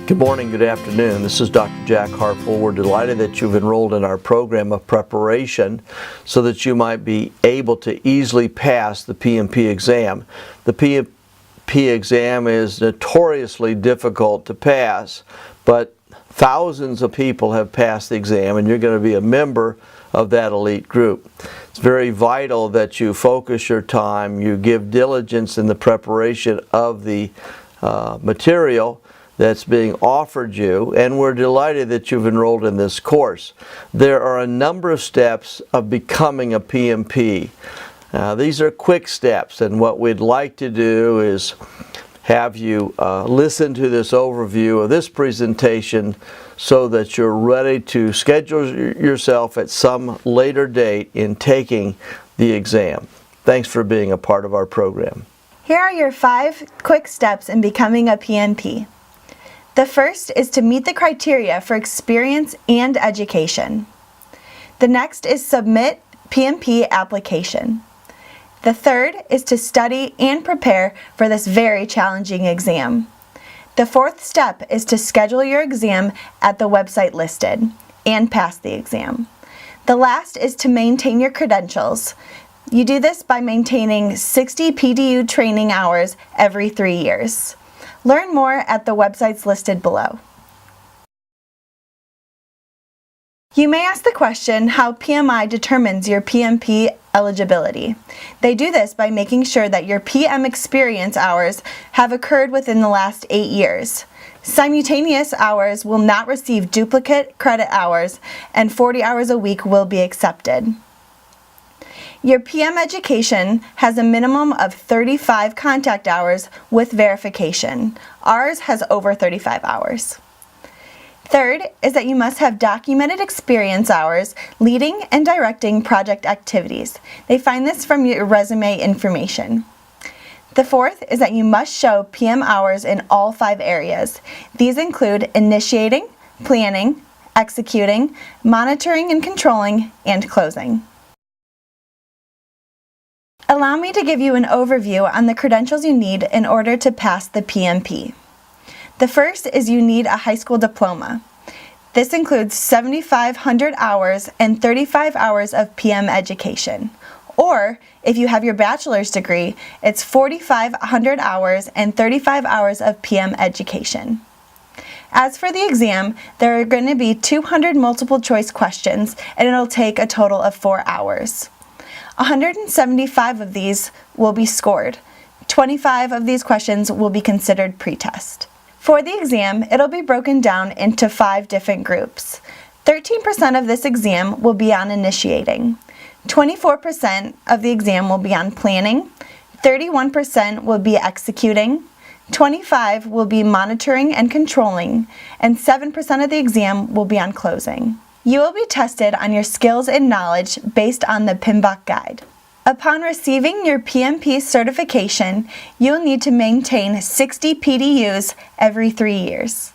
Good morning, good afternoon. This is Dr. Jack Harpel. We're delighted that you've enrolled in our program of preparation so that you might be able to easily pass the PMP exam. The PMP exam is notoriously difficult to pass, but thousands of people have passed the exam, and you're going to be a member of that elite group. It's very vital that you focus your time, you give diligence in the preparation of the material that's being offered you, and we're delighted that you've enrolled in this course. There are a number of steps of becoming a PMP. These are quick steps, and what we'd like to do is have you listen to this overview of this presentation so that you're ready to schedule yourself at some later date in taking the exam. Thanks for being a part of our program. Here are your 5 quick steps in becoming a PMP. The first is to meet the criteria for experience and education. The next is submit PMP application. The third is to study and prepare for this very challenging exam. The fourth step is to schedule your exam at the website listed and pass the exam. The last is to maintain your credentials. You do this by maintaining 60 PDU training hours every 3 years. Learn more at the websites listed below. You may ask the question how PMI determines your PMP eligibility. They do this by making sure that your PM experience hours have occurred within the last 8 years. Simultaneous hours will not receive duplicate credit hours, and 40 hours a week will be accepted. Your PM education has a minimum of 35 contact hours with verification. Ours has over 35 hours. Third is that you must have documented experience hours leading and directing project activities. They find this from your resume information. The fourth is that you must show PM hours in all 5 areas. These include initiating, planning, executing, monitoring and controlling, and closing. Allow me to give you an overview on the credentials you need in order to pass the PMP. The first is you need a high school diploma. This includes 7,500 hours and 35 hours of PM education. Or, if you have your bachelor's degree, it's 4,500 hours and 35 hours of PM education. As for the exam, there are going to be 200 multiple choice questions, and it'll take a total of 4 hours. 175 of these will be scored. 25 of these questions will be considered pretest. For the exam, it'll be broken down into 5 different groups. 13% of this exam will be on initiating. 24% of the exam will be on planning. 31% will be executing. 25% will be monitoring and controlling. And 7% of the exam will be on closing. You will be tested on your skills and knowledge based on the PMBOK guide. Upon receiving your PMP certification, you'll need to maintain 60 PDUs every 3 years.